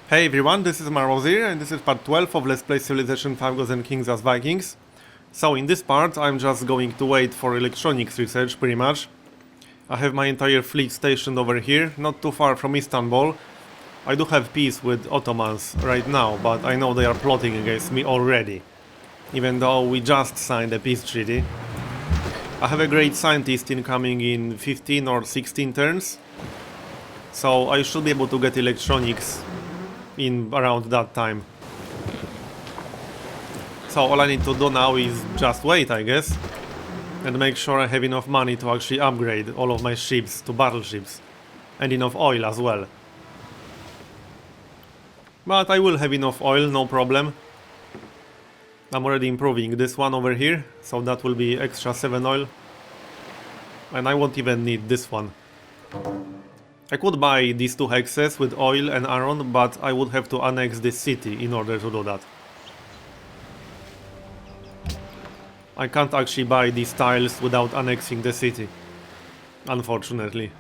Hey everyone, this is Marbozir and this is part 12 of Let's Play Civilization 5 Gods and Kings as Vikings. So in this part I'm just going to wait for electronics research pretty much. I have my entire fleet stationed over here, not too far from Istanbul. I do have peace with Ottomans right now, but I know they are plotting against me already. Even though we just signed a peace treaty. I have a great scientist incoming in 15 or 16 turns. So I should be able to get electronics in around that time. So all I need to do now is just wait, I guess, and make sure I have enough money to actually upgrade all of my ships to battleships, and enough oil as well. But I will have enough oil, no problem. I'm already improving this one over here, so that will be extra 7 oil. And I won't even need this one. I could buy these two hexes with oil and iron, but I would have to annex this city in order to do that. I can't actually buy these tiles without annexing the city, unfortunately.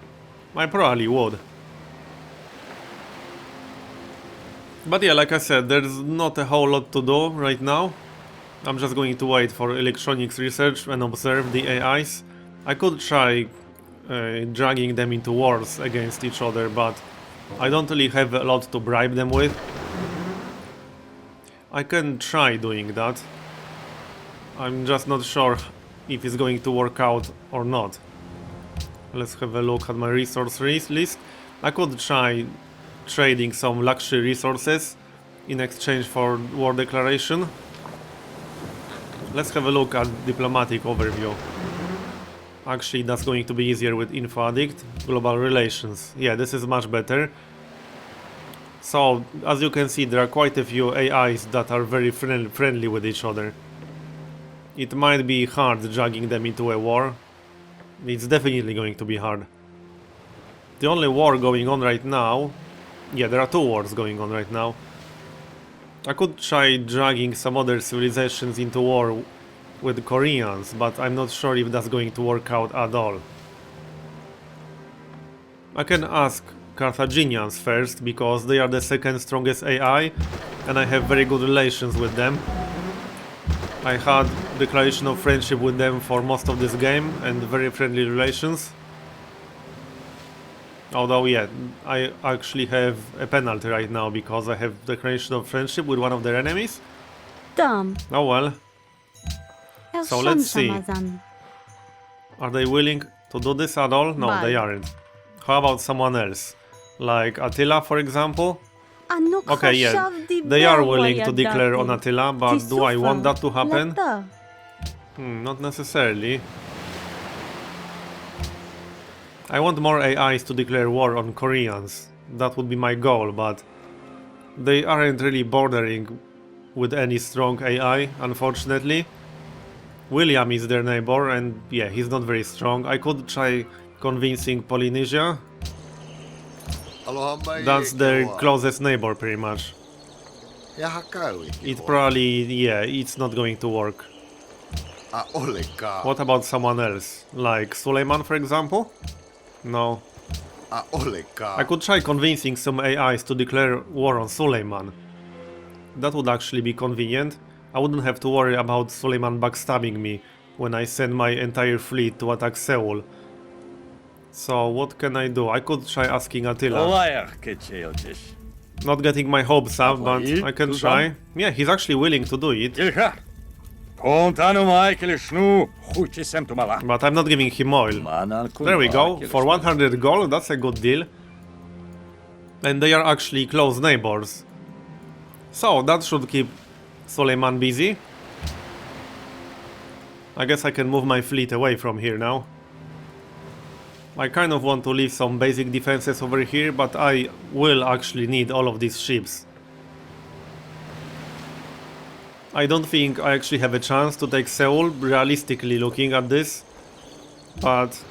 I probably would. But yeah, like I said, there's not a whole lot to do right now. I'm just going to wait for electronics research and observe the AIs. I could try dragging them into wars against each other, but I don't really have a lot to bribe them with. I can try doing that. I'm just not sure if it's going to work out or not. Let's have a look at my resource list. I could try trading some luxury resources in exchange for war declaration. Let's have a look at diplomatic overview. Actually, that's going to be easier with Info Addict. Global relations. Yeah, this is much better. So, as you can see, there are quite a few AIs that are very friendly with each other. It might be hard dragging them into a war. It's definitely going to be hard. The only war going on right now... Yeah, there are two wars going on right now. I could try dragging some other civilizations into war with the Koreans, but I'm not sure if that's going to work out at all. I can ask Carthaginians first, because they are the second strongest AI, and I have very good relations with them. I had declaration of friendship with them for most of this game, and very friendly relations. Although, yeah, I actually have a penalty right now, because I have declaration of friendship with one of their enemies. Dumb. Oh well. So let's see. Are they willing to do this at all? No, they aren't. How about someone else? Like Attila, for example? Okay, yeah, they are willing to declare on Attila, but do I want that to happen? Not necessarily. I want more AIs to declare war on Koreans. That would be my goal, but they aren't really bordering with any strong AI, unfortunately. William is their neighbor, and yeah, he's not very strong. I could try convincing Polynesia. That's their closest neighbor, pretty much. It probably, yeah, it's not going to work. What about someone else? Like Suleiman, for example? No. I could try convincing some AIs to declare war on Suleiman. That would actually be convenient. I wouldn't have to worry about Suleiman backstabbing me when I send my entire fleet to attack Seoul. So what can I do? I could try asking Attila. Not getting my hopes up, but I can try. Yeah, he's actually willing to do it. But I'm not giving him oil. There we go. For 100 gold, that's a good deal. And they are actually close neighbors. So that should keep Suleiman busy. I guess I can move my fleet away from here now. I kind of want to leave some basic defenses over here, but I will actually need all of these ships. I don't think I actually have a chance to take Seoul, realistically looking at this. But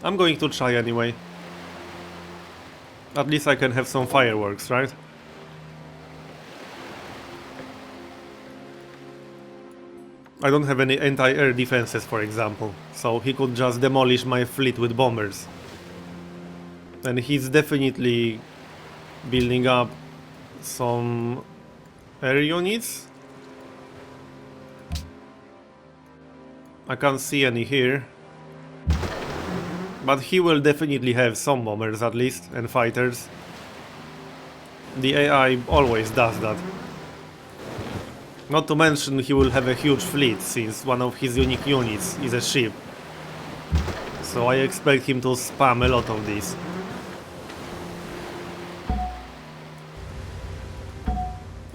I'm going to try anyway. At least I can have some fireworks, right? I don't have any anti-air defenses, for example, so he could just demolish my fleet with bombers. And he's definitely building up some air units. I can't see any here. But he will definitely have some bombers at least, and fighters. The AI always does that. Not to mention he will have a huge fleet, since one of his unique units is a ship. So I expect him to spam a lot of these.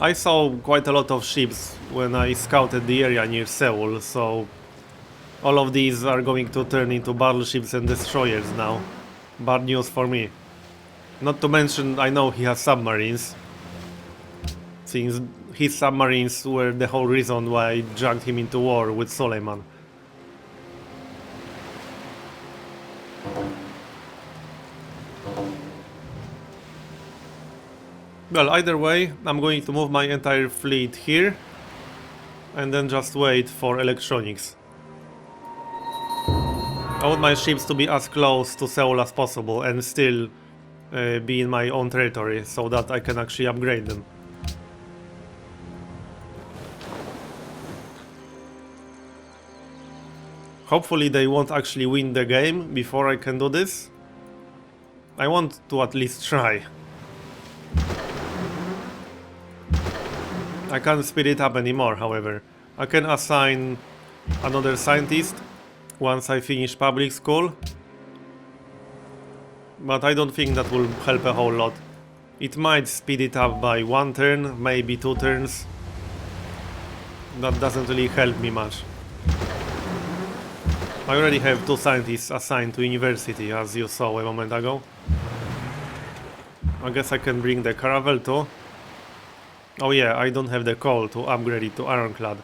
I saw quite a lot of ships when I scouted the area near Seoul, so all of these are going to turn into battleships and destroyers now. Bad news for me. Not to mention, I know he has submarines, since his submarines were the whole reason why I dragged him into war with Suleiman. Well, either way, I'm going to move my entire fleet here and then just wait for electronics. I want my ships to be as close to Seoul as possible and still be in my own territory, so that I can actually upgrade them. Hopefully they won't actually win the game before I can do this. I want to at least try. I can't speed it up anymore, however. I can assign another scientist once I finish public school, but I don't think that will help a whole lot. It might speed it up by 1 turn, maybe 2 turns. That doesn't really help me much. I already have 2 scientists assigned to university, as you saw a moment ago. I guess I can bring the Caravel too. Oh yeah, I don't have the coal to upgrade it to ironclad.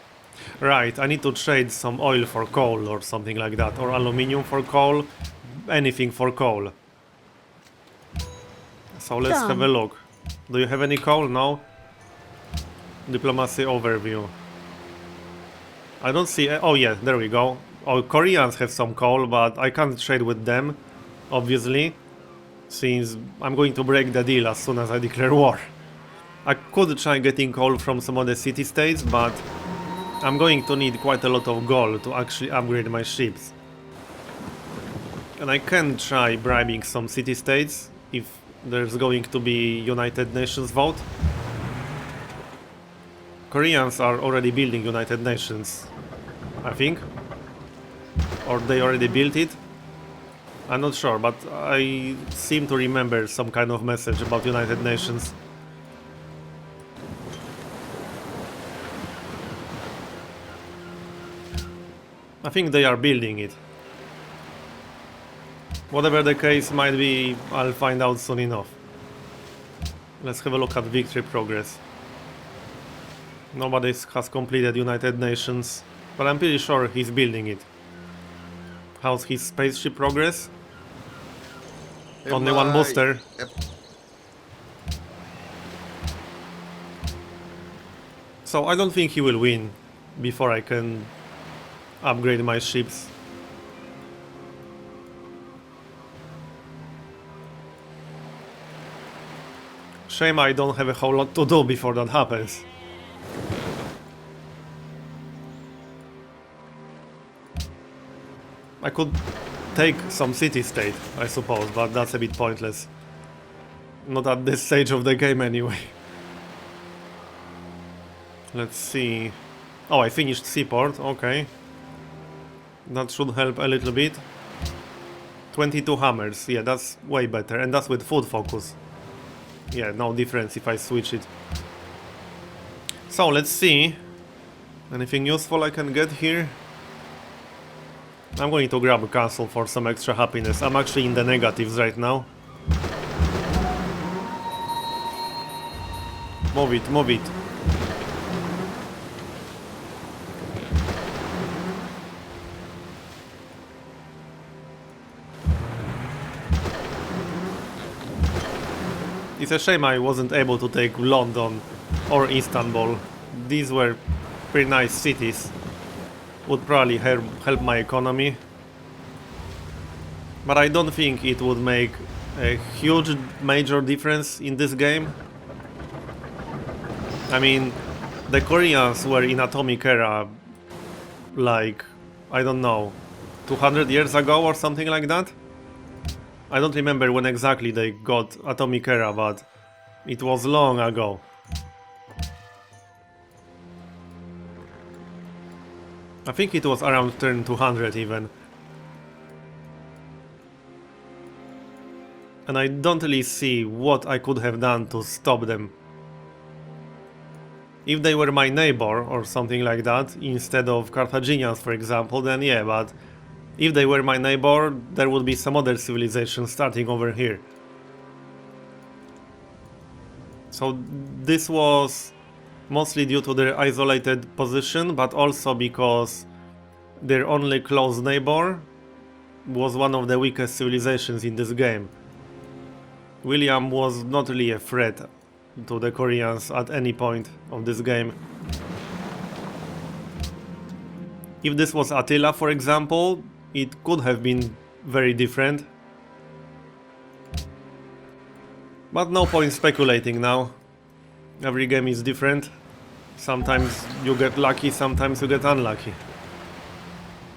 Right, I need to trade some oil for coal or something like that, or aluminium for coal, anything for coal. So let's have a look. Do you have any coal? No? Diplomacy overview. I don't see... oh yeah, there we go. Oh, Koreans have some coal, but I can't trade with them, obviously, since I'm going to break the deal as soon as I declare war. I could try getting coal from some other city-states, but I'm going to need quite a lot of gold to actually upgrade my ships. And I can try bribing some city-states if there's going to be United Nations vote. Koreans are already building United Nations, I think. Or they already built it. I'm not sure, but I seem to remember some kind of message about United Nations. I think they are building it. Whatever the case might be, I'll find out soon enough. Let's have a look at victory progress. Nobody has completed United Nations, but I'm pretty sure he's building it. How's his spaceship progress? Only 1 booster. So I don't think he will win before I can upgrade my ships. Shame I don't have a whole lot to do before that happens. I could take some city-state, I suppose, but that's a bit pointless. Not at this stage of the game anyway. Let's see... oh, I finished Seaport, okay. That should help a little bit. 22 hammers, yeah, that's way better, and that's with food focus. Yeah, no difference if I switch it. So, let's see. Anything useful I can get here? I'm going to grab a castle for some extra happiness. I'm actually in the negatives right now. Move it, move it. It's a shame I wasn't able to take London or Istanbul. These were pretty nice cities. Would probably help my economy. But I don't think it would make a huge major difference in this game. I mean, the Koreans were in atomic era, like, I don't know, 200 years ago or something like that? I don't remember when exactly they got atomic era, but it was long ago. I think it was around turn 200 even. And I don't really see what I could have done to stop them. If they were my neighbor or something like that, instead of Carthaginians for example, then yeah, but if they were my neighbor, there would be some other civilization starting over here. So this was mostly due to their isolated position, but also because their only close neighbor was one of the weakest civilizations in this game. William was not really a threat to the Koreans at any point of this game. If this was Attila, for example, it could have been very different. But no point speculating now. Every game is different. Sometimes you get lucky, sometimes you get unlucky.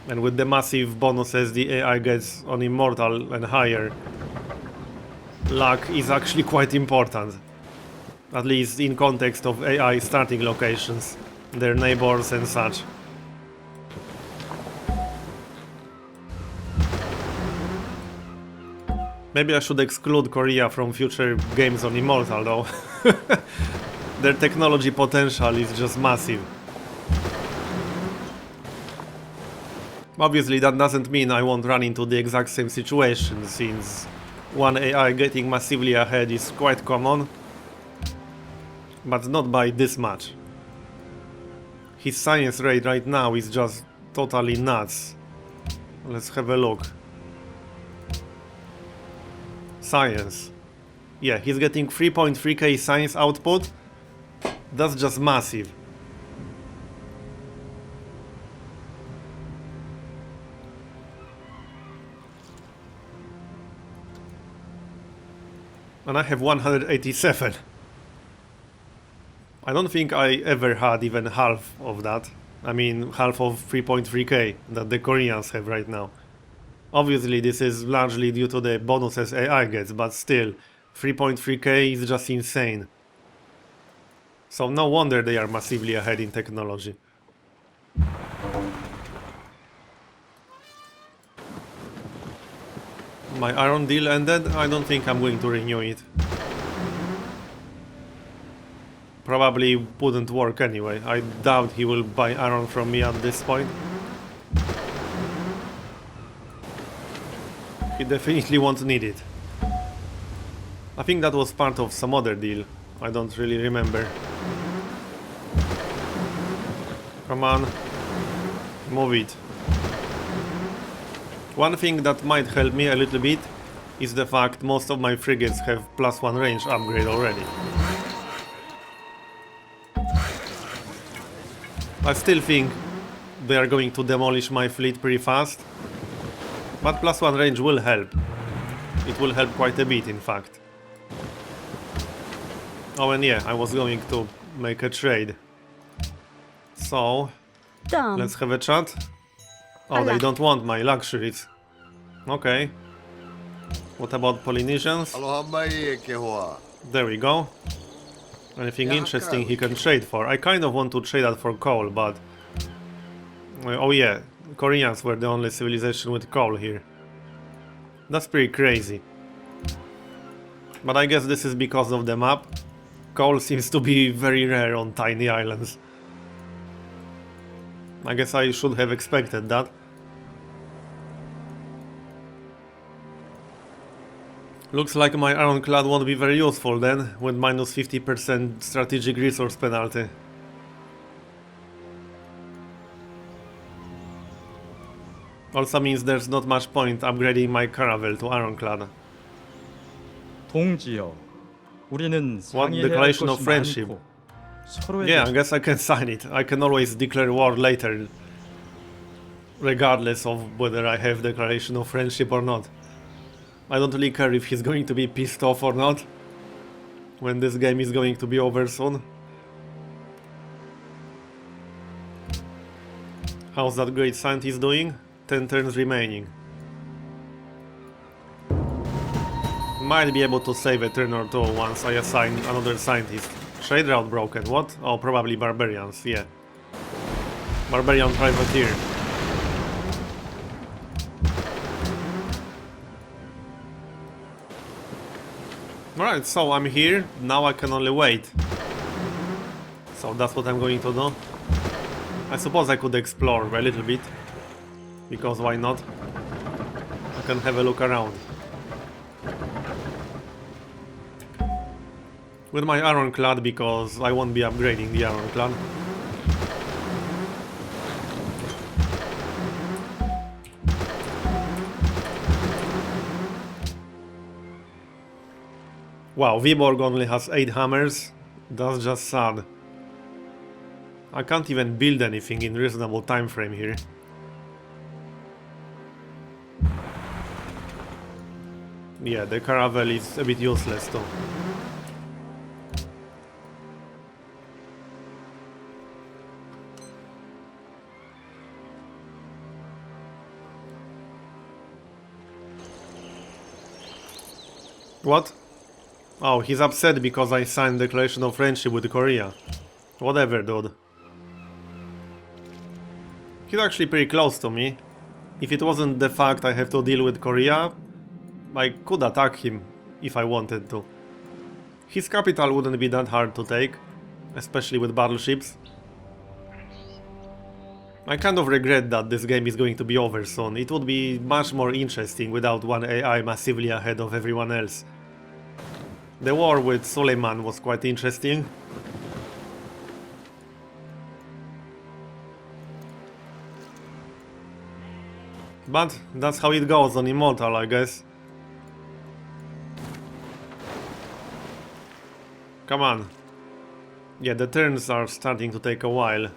And with the massive bonuses the AI gets on immortal and higher, luck is actually quite important. At least in context of AI starting locations, their neighbors and such. Maybe I should exclude Korea from future games on immortal though. Their technology potential is just massive. Obviously that doesn't mean I won't run into the exact same situation, since one AI getting massively ahead is quite common, but not by this much. His science rate right now is just totally nuts. Let's have a look. Science. Yeah, he's getting 3.3k science output. That's just massive. And I have 187. I don't think I ever had even half of that. I mean, half of 3.3k that the Koreans have right now. Obviously this is largely due to the bonuses AI gets, but still, 3.3k is just insane. So no wonder they are massively ahead in technology. My iron deal ended. I don't think I'm going to renew it. Probably wouldn't work anyway. I doubt he will buy iron from me at this point. He definitely won't need it. I think that was part of some other deal. I don't really remember. Come on. Move it. One thing that might help me a little bit is the fact most of my frigates have +1 range upgrade already. I still think they are going to demolish my fleet pretty fast, but +1 range will help. It will help quite a bit, in fact. Oh, and yeah, I was going to make a trade. So, let's have a chat. Oh, they don't want my luxuries. Okay. What about Polynesians? There we go. Anything interesting he can trade for? I kind of want to trade that for coal, but... Oh yeah, Koreans were the only civilization with coal here. That's pretty crazy. But I guess this is because of the map. Coal seems to be very rare on tiny islands. I guess I should have expected that. Looks like my ironclad won't be very useful then, with minus 50% strategic resource penalty. Also means there's not much point upgrading my caravel to ironclad. 동지여, 우리는 What 상의해야 할 declaration of 것이 friendship? 많고 서로에게 Yeah, I guess I can sign it. I can always declare war later, regardless of whether I have declaration of friendship or not. I don't really care if he's going to be pissed off or not when this game is going to be over soon. How's that great scientist doing? 10 turns remaining. Might be able to save a turn or two once I assign another scientist. Trade route broken, what? Oh, probably barbarians, yeah. Barbarian privateer. Alright, so I'm here, now I can only wait. So that's what I'm going to do. I suppose I could explore a little bit, because why not? I can have a look around. With my ironclad, because I won't be upgrading the ironclad. Wow, Viborg only has 8 hammers. That's just sad. I can't even build anything in reasonable time frame here. Yeah, the caravel is a bit useless too. What? Oh, he's upset because I signed Declaration of Friendship with Korea. Whatever, dude. He's actually pretty close to me. If it wasn't the fact I have to deal with Korea, I could attack him if I wanted to. His capital wouldn't be that hard to take, especially with battleships. I kind of regret that this game is going to be over soon. It would be much more interesting without one AI massively ahead of everyone else. The war with Suleiman was quite interesting. But that's how it goes on Immortal, I guess. Come on. Yeah, the turns are starting to take a while.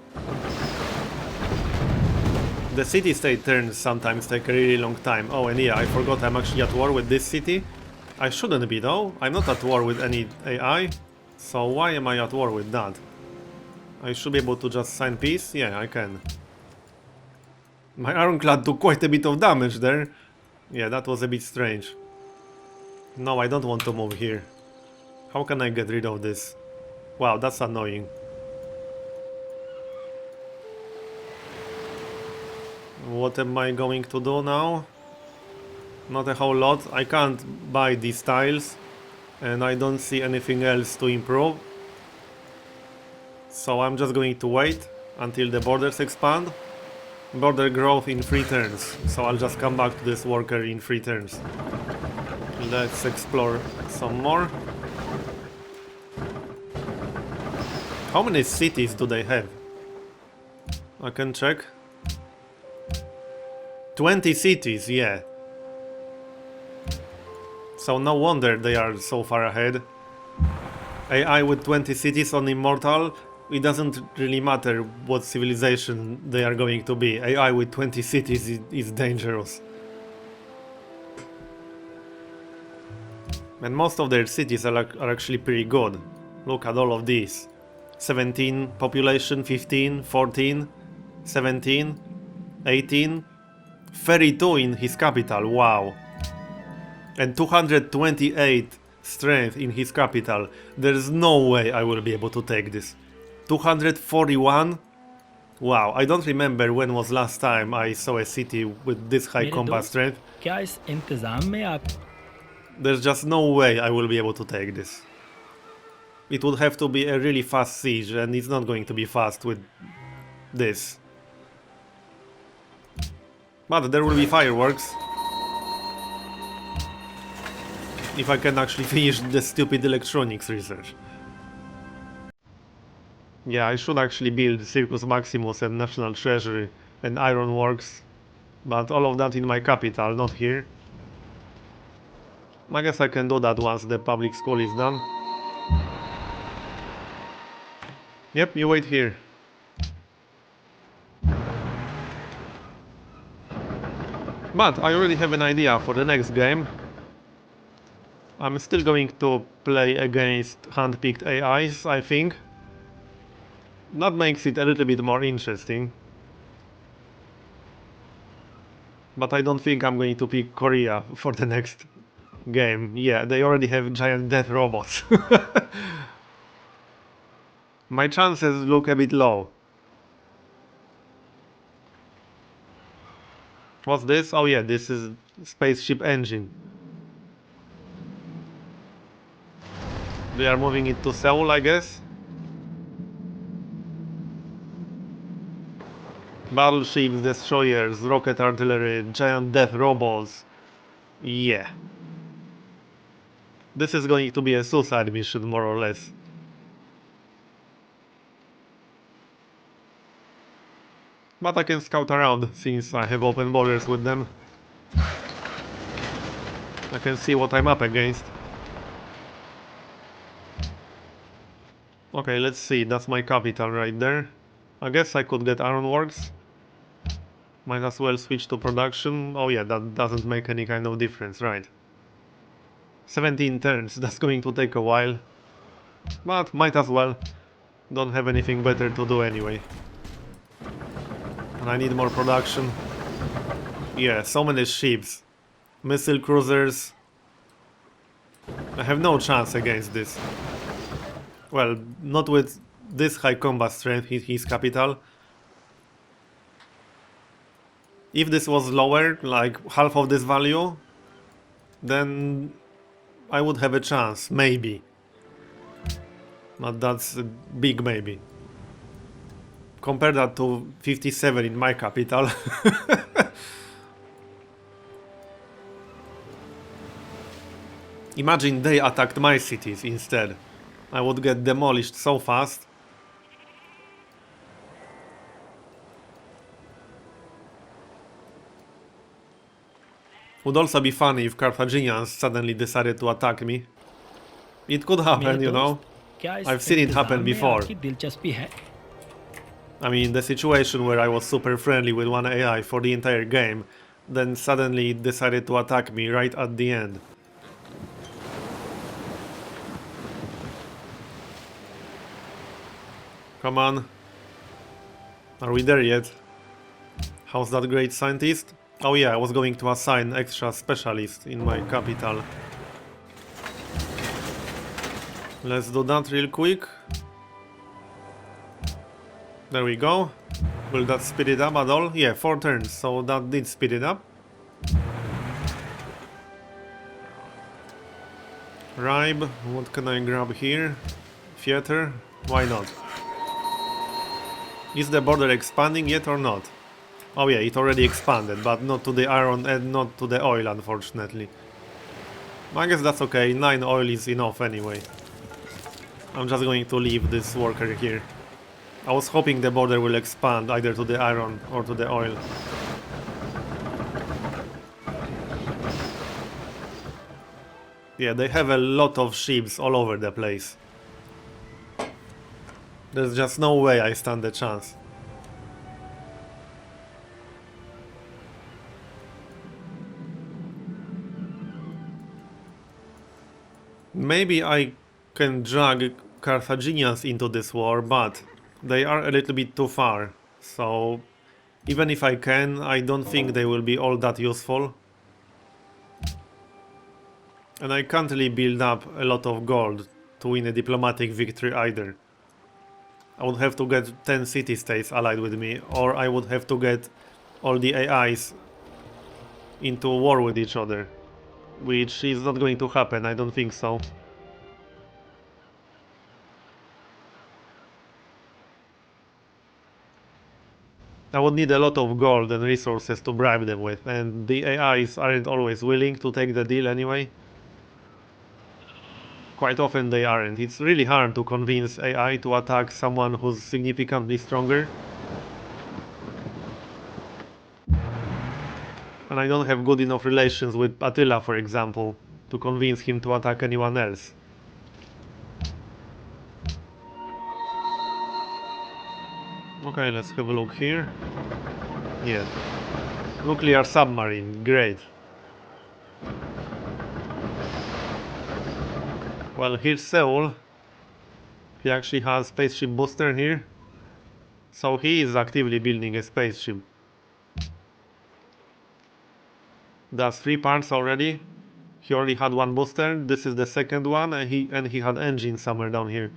The city-state turns sometimes take a really long time. Oh, and yeah, I forgot I'm actually at war with this city. I shouldn't be though. I'm not at war with any AI. So why am I at war with that? I should be able to just sign peace? Yeah, I can. My ironclad took quite a bit of damage there. Yeah, that was a bit strange. No, I don't want to move here. How can I get rid of this? Wow, that's annoying. What am I going to do now? Not a whole lot. I can't buy these tiles, and I don't see anything else to improve. So I'm just going to wait until the borders expand. Border growth in 3 turns, so I'll just come back to this worker in 3 turns. Let's explore some more. How many cities do they have? I can check. 20 cities, yeah. So no wonder they are so far ahead. AI with 20 cities on Immortal, it doesn't really matter what civilization they are going to be. AI with 20 cities is dangerous. And most of their cities are actually pretty good. Look at all of these. 17 population, 15, 14, 17, 18, 32 in his capital, wow. And 228 strength in his capital. There's no way I will be able to take this. 241? Wow, I don't remember when was last time I saw a city with this high combat strength. क्या इस इंतजाम में आप There's just no way I will be able to take this. It would have to be a really fast siege, and it's not going to be fast with this. But there will be fireworks. If I can actually finish the stupid electronics research. Yeah, I should actually build Circus Maximus and National Treasury and Ironworks. But all of that in my capital, not here. I guess I can do that once the public school is done. Yep, you wait here. But I already have an idea for the next game. I'm still going to play against hand-picked AIs, I think. That makes it a little bit more interesting. But I don't think I'm going to pick Korea for the next game. Yeah, they already have giant death robots. My chances look a bit low. What's this? Oh yeah, this is spaceship engine. They are moving it to Seoul, I guess. Battleships, destroyers, rocket artillery, giant death robots. Yeah. This is going to be a suicide mission, more or less. But I can scout around, since I have open borders with them. I can see what I'm up against. Okay, let's see, that's my capital right there. I guess I could get ironworks. Might as well switch to production. Oh yeah, that doesn't make any kind of difference, right. 17 turns, that's going to take a while. But might as well. Don't have anything better to do anyway. And I need more production. Yeah, so many ships. Missile cruisers. I have no chance against this. Well, not with this high combat strength, his capital. If this was lower, like half of this value, then I would have a chance, maybe. But that's a big maybe. Compare that to 57 in my capital. Imagine they attacked my cities instead. I would get demolished so fast. Would also be funny if Carthaginians suddenly decided to attack me. It could happen, मेरे you know. दोस्त, क्या इस I've seen it इंतजाम happen में before. आपकी दिलचस्पी है? I mean, the situation where I was super friendly with one AI for the entire game, then suddenly it decided to attack me right at the end. Come on. Are we there yet? How's that great scientist? Oh yeah, I was going to assign extra specialists in my capital. Let's do that real quick. There we go. Will that speed it up at all? Yeah, 4 turns, so that did speed it up. Ribe, what can I grab here? Theater, why not? Is the border expanding yet or not? Oh yeah, it already expanded, but not to the iron and not to the oil, unfortunately. I guess that's okay, 9 oil is enough anyway. I'm just going to leave this worker here. I was hoping the border will expand either to the iron or to the oil. Yeah, they have a lot of ships all over the place. There's just no way I stand a chance. Maybe I can drag Carthaginians into this war, but they are a little bit too far. So even if I can, I don't think they will be all that useful. And I can't really build up a lot of gold to win a diplomatic victory either. I would have to get 10 city-states allied with me, or I would have to get all the AIs into war with each other. Which is not going to happen, I don't think so. I would need a lot of gold and resources to bribe them with, and the AIs aren't always willing to take the deal anyway. Quite often they aren't. It's really hard to convince AI to attack someone who's significantly stronger. And I don't have good enough relations with Attila, for example, to convince him to attack anyone else. Okay, let's have a look here. Yeah. Nuclear submarine, great. Well, here's Seoul. He actually has spaceship booster here. So he is actively building a spaceship. That's 3 parts already. He already had 1 booster. This is the second one, and he had engine somewhere down here.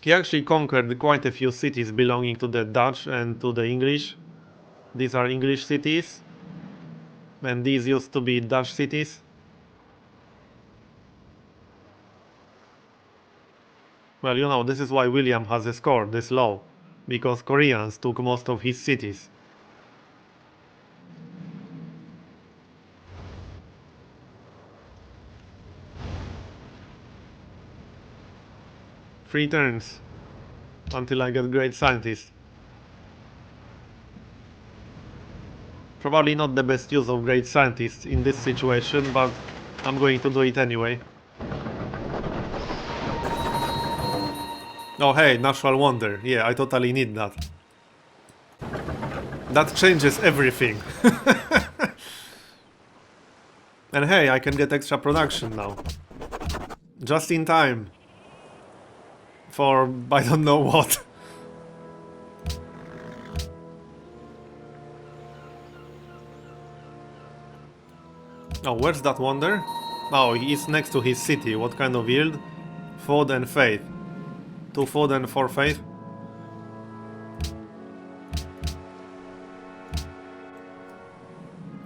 He actually conquered quite a few cities belonging to the Dutch and to the English. These are English cities, and these used to be Dutch cities. Well, you know, this is why William has a score this low, because Koreans took most of his cities. Three turns until I get great scientist. Probably not the best use of great scientists in this situation, but I'm going to do it anyway. Oh hey, natural wonder. Yeah, I totally need that. That changes everything. And hey, I can get extra production now. Just in time. For I don't know what. Oh, where's that wonder? Oh, he's next to his city. What kind of yield? Food and faith. 2 food and 4 faith.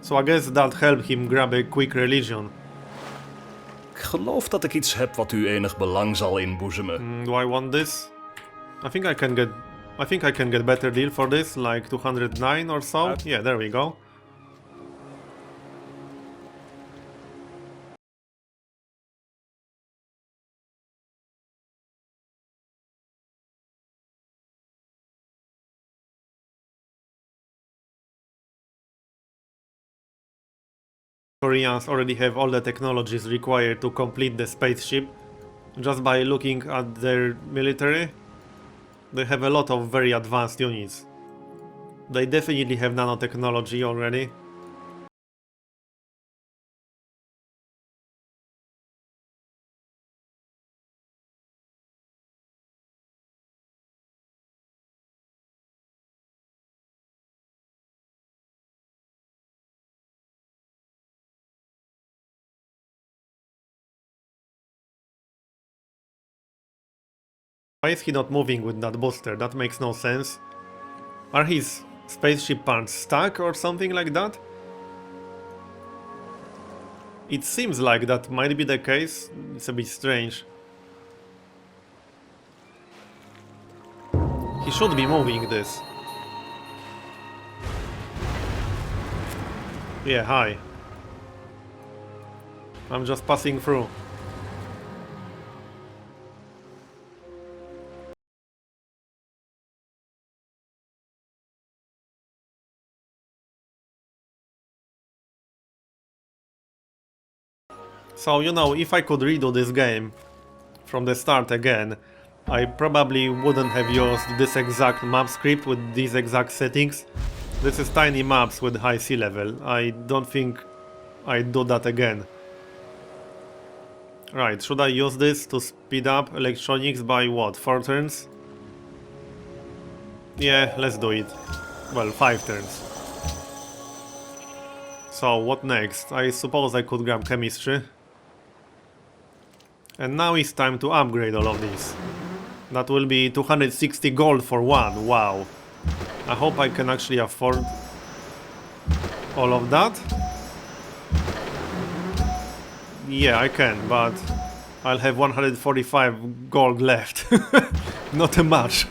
So I guess that helped him grab a quick religion. Ik geloof dat ik iets heb wat u enig belang zal inboezemen. Do I want this? I think I can get better deal for this, like 209 or so. Yeah, there we go. Koreans already have all the technologies required to complete the spaceship. Just by looking at their military, they have a lot of very advanced units. They definitely have nanotechnology already. Why is he not moving with that booster? That makes no sense. Are his spaceship parts stuck or something like that? It seems like that might be the case. It's a bit strange. He should be moving this. Yeah, hi. I'm just passing through. So, you know, if I could redo this game from the start again, I probably wouldn't have used this exact map script with these exact settings. This is tiny maps with high sea level. I don't think I'd do that again. Right, should I use this to speed up electronics by what, 4 turns? Yeah, let's do it. Well, 5 turns. So, what next? I suppose I could grab chemistry. And now it's time to upgrade all of these. That will be 260 gold for one, wow. I hope I can actually afford all of that. Yeah, I can, but I'll have 145 gold left. Not much.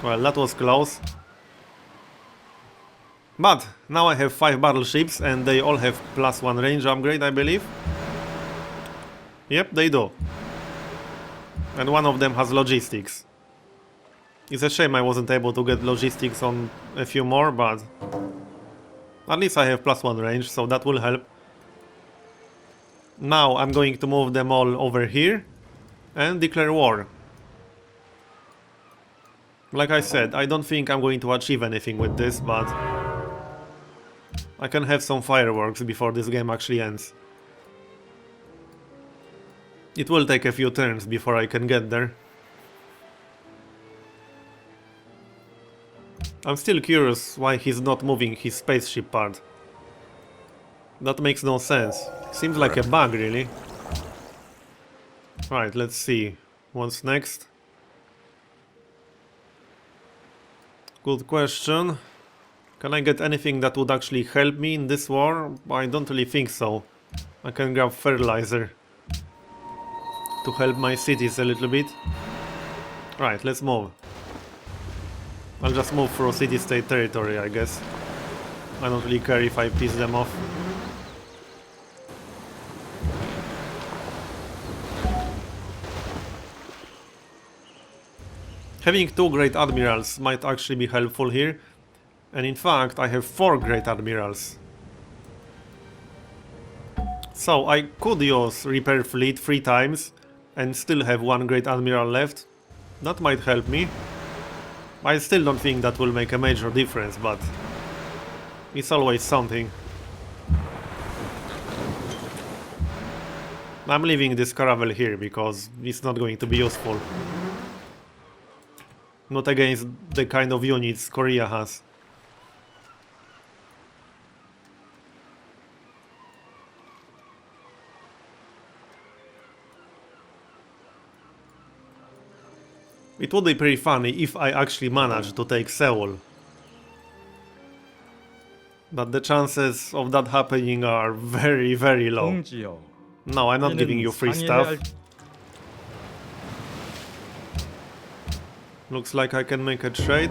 Well, that was close. But now I have 5 battleships and they all have +1 range upgrade, I believe. Yep, they do. And one of them has logistics. It's a shame I wasn't able to get logistics on a few more, but at least I have +1 range, so that will help. Now I'm going to move them all over here and declare war. Like I said, I don't think I'm going to achieve anything with this, but I can have some fireworks before this game actually ends. It will take a few turns before I can get there. I'm still curious why he's not moving his spaceship part. That makes no sense. Seems like a bug, really. Right, let's see. What's next? Good question. Can I get anything that would actually help me in this war? I don't really think so. I can grab fertilizer to help my cities a little bit. Right, let's move. I'll just move through city-state territory, I guess. I don't really care if I piss them off. Having 2 great admirals might actually be helpful here. And in fact, I have 4 great admirals. So I could use repair fleet 3 times and still have 1 great admiral left. That might help me. I still don't think that will make a major difference, but it's always something. I'm leaving this caravel here because it's not going to be useful. Not against the kind of units Korea has. It would be pretty funny if I actually managed to take Seoul. But the chances of that happening are very, very low. 동지여. No, I'm not giving you free stuff. Looks like I can make a trade.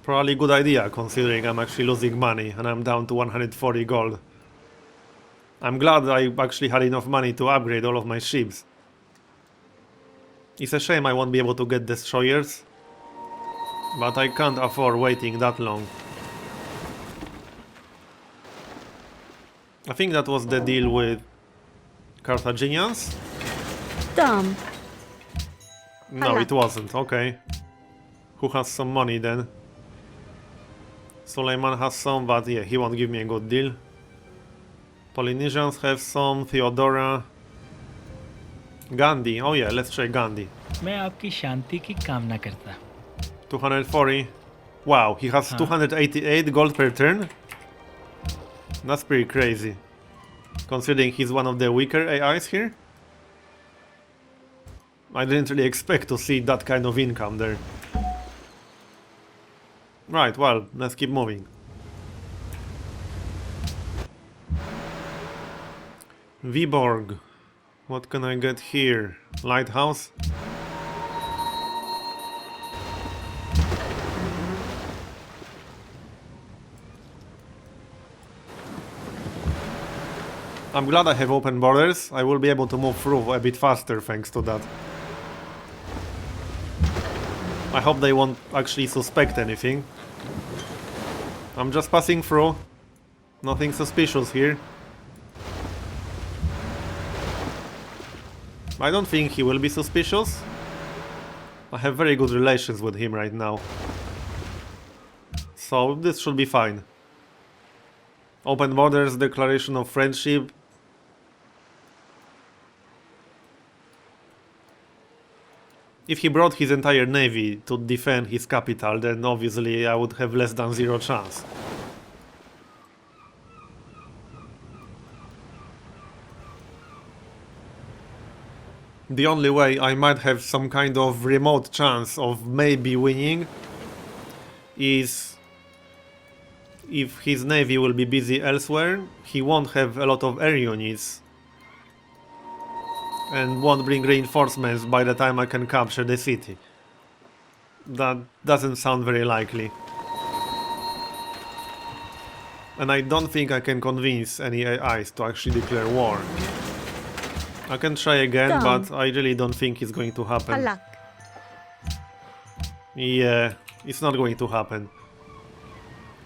Probably good idea, considering I'm actually losing money and I'm down to 140 gold. I'm glad I actually had enough money to upgrade all of my ships. It's a shame I won't be able to get destroyers, but I can't afford waiting that long. I think that was the deal with Carthaginians? Dumb. No, it wasn't. Okay. Who has some money then? Suleiman has some, but yeah, he won't give me a good deal. Polynesians have some, Theodora. Gandhi, oh yeah, let's try Gandhi. मैं आपकी शांति की कामना करता. 240. Wow, he has 288 gold per turn? That's pretty crazy. Considering he's one of the weaker AIs here? I didn't really expect to see that kind of income there. Right, well, let's keep moving. Viborg. What can I get here? Lighthouse? I'm glad I have open borders. I will be able to move through a bit faster thanks to that. I hope they won't actually suspect anything. I'm just passing through. Nothing suspicious here. I don't think he will be suspicious. I have very good relations with him right now. So this should be fine. Open borders, declaration of friendship. If he brought his entire navy to defend his capital, then obviously I would have less than 0 chance. The only way I might have some kind of remote chance of maybe winning is if his navy will be busy elsewhere. He won't have a lot of air units and won't bring reinforcements by the time I can capture the city. That doesn't sound very likely. And I don't think I can convince any AIs to actually declare war. I can try again, but I really don't think it's going to happen. Alak. Yeah, it's not going to happen.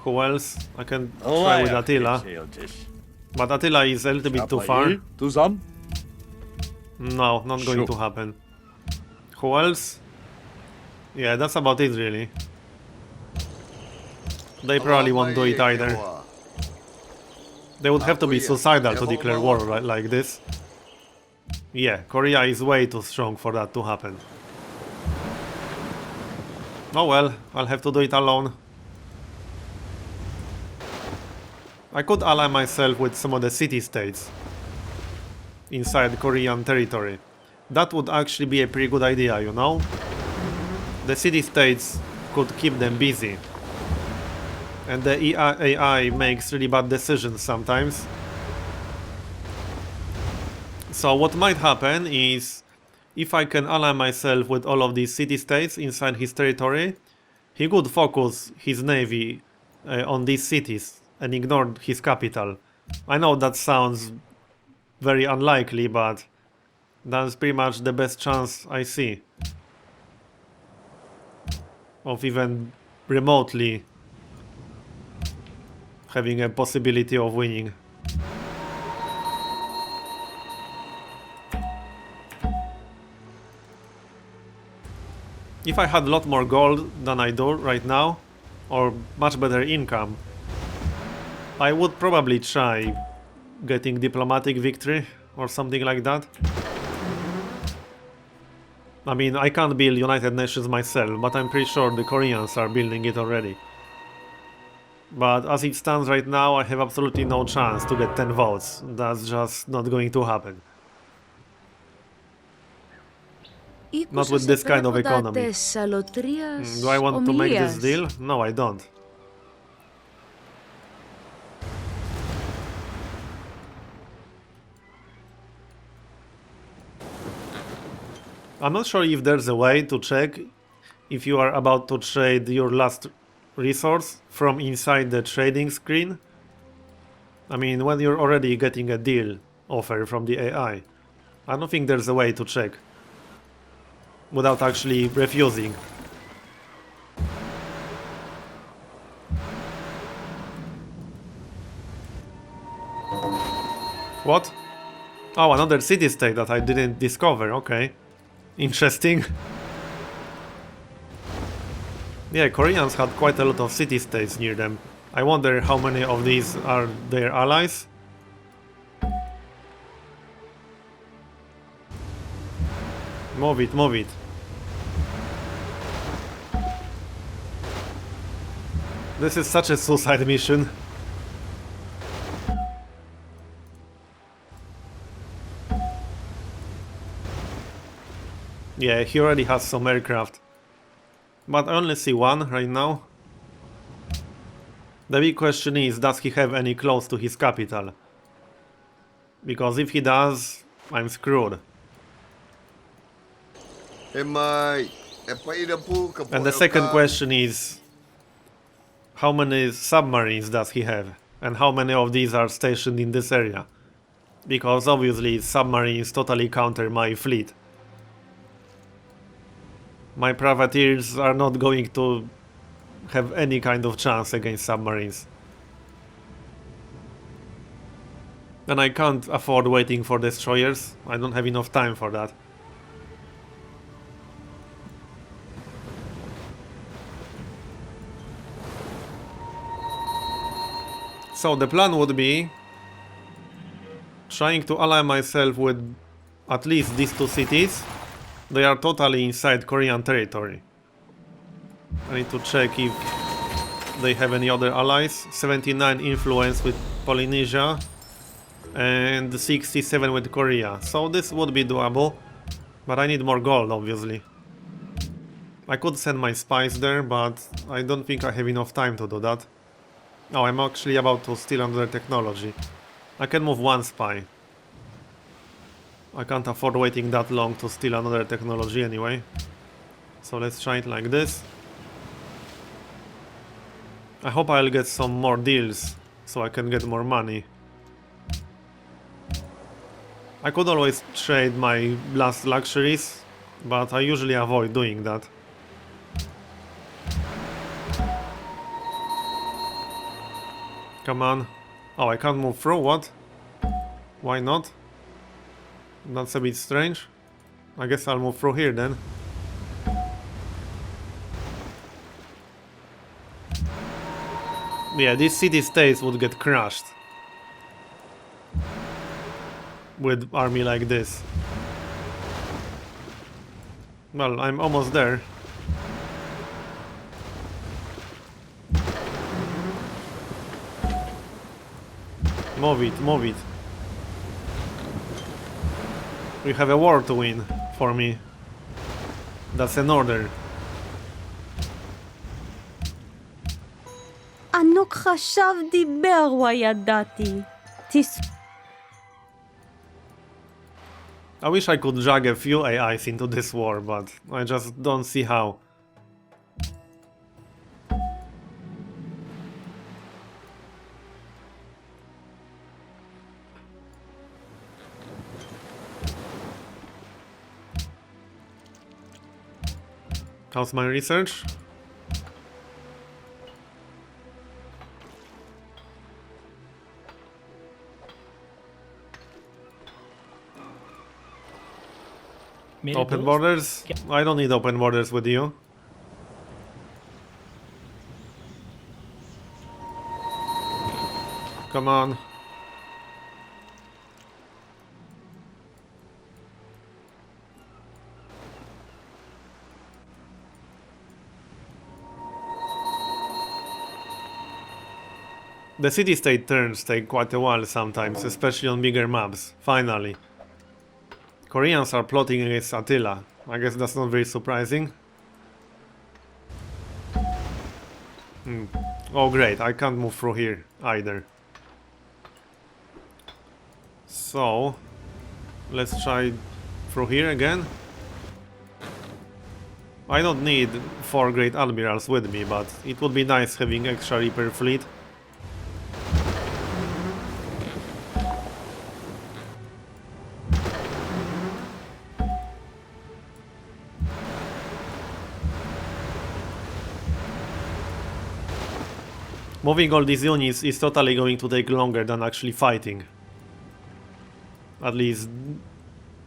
Who else? I can try with Attila. But Attila is a little bit too far. No, not going to happen. Who else? Yeah, that's about it really. They probably won't do it either. They would have to be suicidal to declare war like this. Yeah, Korea is way too strong for that to happen. Oh well, I'll have to do it alone. I could ally myself with some of the city-states inside Korean territory. That would actually be a pretty good idea, you know? The city-states could keep them busy. And the AI makes really bad decisions sometimes. So what might happen is, if I can ally myself with all of these city-states inside his territory, he could focus his navy on these cities and ignore his capital. I know that sounds very unlikely, but that's pretty much the best chance I see of even remotely having a possibility of winning. If I had a lot more gold than I do right now, or much better income, I would probably try getting diplomatic victory or something like that. I mean, I can't build United Nations myself, but I'm pretty sure the Koreans are building it already. But as it stands right now, I have absolutely no chance to get 10 votes. That's just not going to happen. Not with this kind of economy. Do I want to make this deal? No, I don't. I'm not sure if there's a way to check if you are about to trade your last resource from inside the trading screen. I mean, when you're already getting a deal offer from the AI. I don't think there's a way to check without actually refusing. What? Oh, another city-state that I didn't discover, okay. Interesting. Yeah, Koreans had quite a lot of city-states near them. I wonder how many of these are their allies. Move it, move it. This is such a suicide mission. Yeah, he already has some aircraft. But I only see one right now. The big question is, does he have any close to his capital? Because if he does, I'm screwed. And the second question is, how many submarines does he have? And how many of these are stationed in this area? Because obviously submarines totally counter my fleet. My privateers are not going to have any kind of chance against submarines. And I can't afford waiting for destroyers. I don't have enough time for that. So the plan would be trying to ally myself with at least these two cities. They are totally inside Korean territory. I need to check if they have any other allies. 79 influence with Polynesia and 67 with Korea. So this would be doable, but I need more gold, obviously. I could send my spies there, but I don't think I have enough time to do that. Oh, I'm actually about to steal another technology. I can move one spy. I can't afford waiting that long to steal another technology anyway. So let's try it like this. I hope I'll get some more deals so I can get more money. I could always trade my last luxuries, but I usually avoid doing that. Come on. Oh, I can't move through, what? Why not? That's a bit strange. I guess I'll move through here then. Yeah, these city-states would get crushed with army like this. Well, I'm almost there. Move it, move it. We have a war to win for me. That's an order. ענוק חשב דיבר וידעתי. I wish I could drag a few AIs into this war, but I just don't see how. How's my research? मेरे Open दोस्त, borders? I don't need open borders with you. Come on. The city-state turns take quite a while sometimes, especially on bigger maps. Finally. Koreans are plotting against Attila. I guess that's not very surprising. Oh great, I can't move through here either. So, let's try through here again. I don't need 4 great admirals with me, but it would be nice having extra Reaper fleet. Moving all these units is totally going to take longer than actually fighting. At least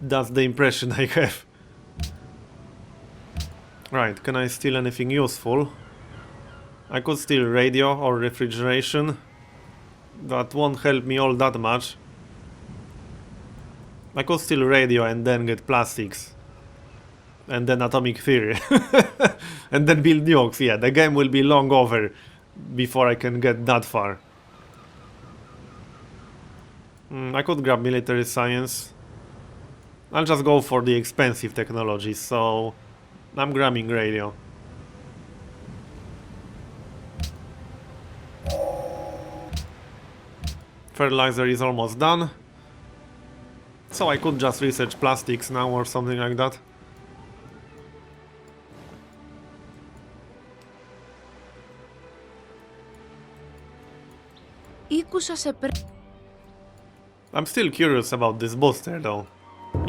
that's the impression I have. Right, can I steal anything useful? I could steal radio or refrigeration. That won't help me all that much. I could steal radio and then get plastics. And then atomic theory. And then build nukes, yeah, the game will be long over before I can get that far. I could grab military science. I'll just go for the expensive technology, so I'm grabbing radio. Fertilizer is almost done. So I could just research plastics now or something like that. I'm still curious about this booster though.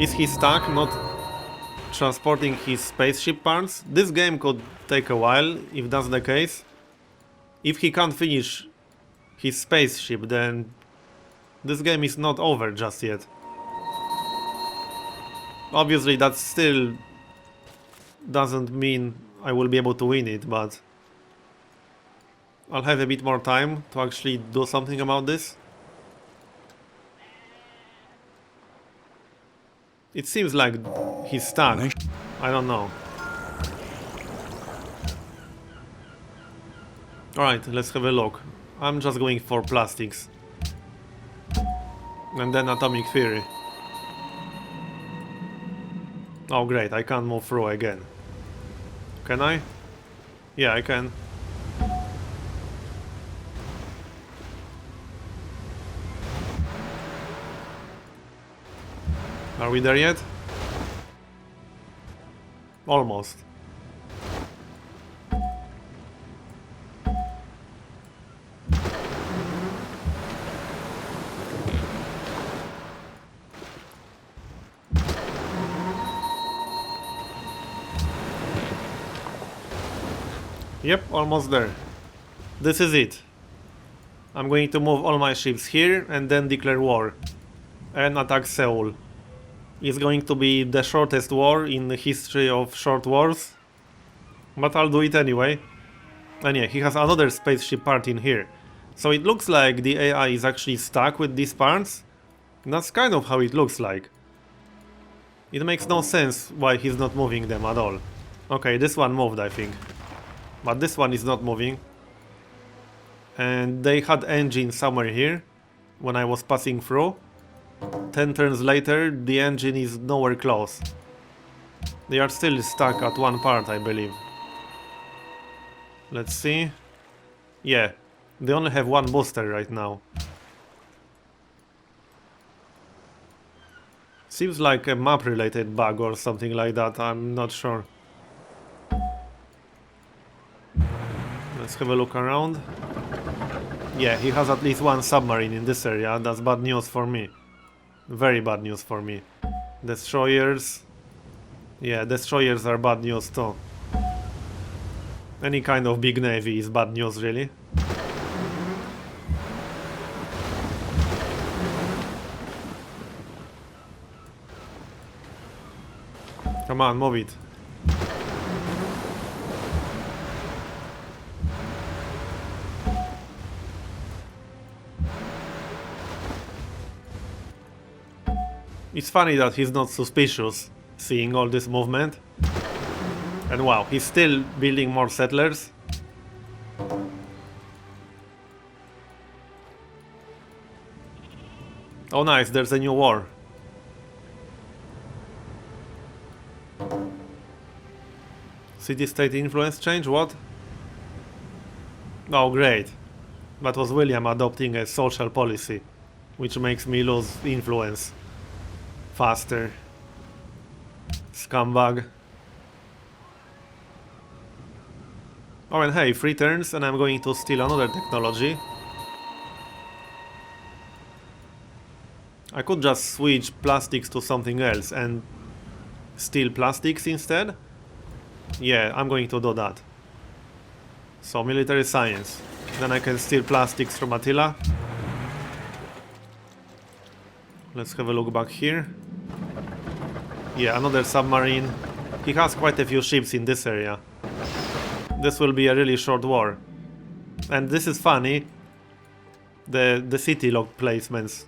Is he stuck not transporting his spaceship parts? This game could take a while if that's the case. If he can't finish his spaceship, then this game is not over just yet. Obviously that still doesn't mean I will be able to win it, but I'll have a bit more time to actually do something about this. It seems like he's stuck. I don't know. Alright, let's have a look. I'm just going for plastics. And then atomic theory. Oh great, I can't move through again. Can I? Yeah, I can. Are we there yet? Almost. Yep, almost there. This is it. I'm going to move all my ships here and then declare war. And attack Seoul. It's going to be the shortest war in the history of short wars. But I'll do it anyway. And yeah, he has another spaceship part in here. So it looks like the AI is actually stuck with these parts. That's kind of how it looks like. It makes no sense why he's not moving them at all. Okay, this one moved, I think. But this one is not moving. And they had engine somewhere here. when I was passing through. 10 turns later, the engine is nowhere close. They are still stuck at one part, I believe. Let's see. Yeah, they only have one booster right now. Seems like a map-related bug or something like that, I'm not sure. Let's have a look around. Yeah, he has at least one submarine in this area, that's bad news for me. Very bad news for me. Destroyers. Yeah, destroyers are bad news too. Any kind of big navy is bad news, really. Come on, move it. It's funny that he's not suspicious, seeing all this movement. And wow, he's still building more settlers. Oh nice, there's a new war. City-state influence change, what? Oh great. That was William adopting a social policy, which makes me lose influence faster. Scumbag. Oh and hey, 3 turns and I'm going to steal another technology. I could just switch plastics to something else and steal plastics instead. Yeah, I'm going to do that. So, military science. Then I can steal plastics from Attila. Let's have a look back here. Yeah, another submarine. He has quite a few ships in this area. This will be a really short war. And this is funny. The city log placements.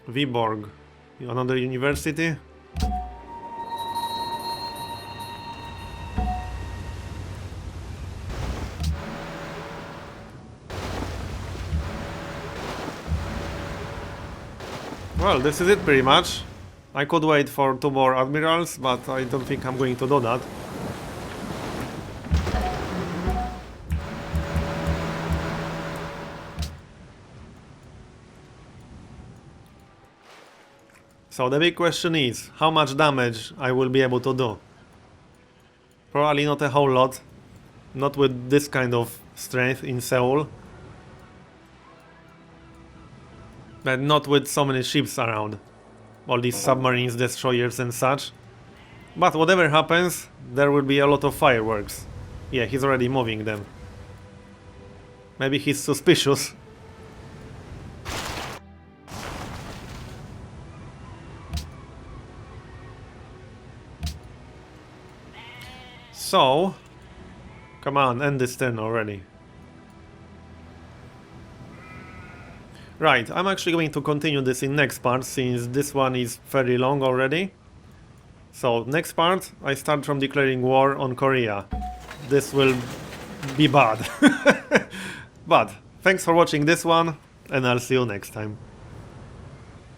Viborg. Another university. Well, this is it pretty much. I could wait for 2 more admirals, but I don't think I'm going to do that. So the big question is, how much damage I will be able to do? Probably not a whole lot. Not with this kind of strength in Seoul. And not with so many ships around. All these submarines, destroyers and such. But whatever happens, there will be a lot of fireworks. Yeah, he's already moving them. Maybe he's suspicious. So, come on, end this turn already. Right, I'm actually going to continue this in next part, since this one is fairly long already. So, next part, I start from declaring war on Korea. This will be bad. But, thanks for watching this one, and I'll see you next time.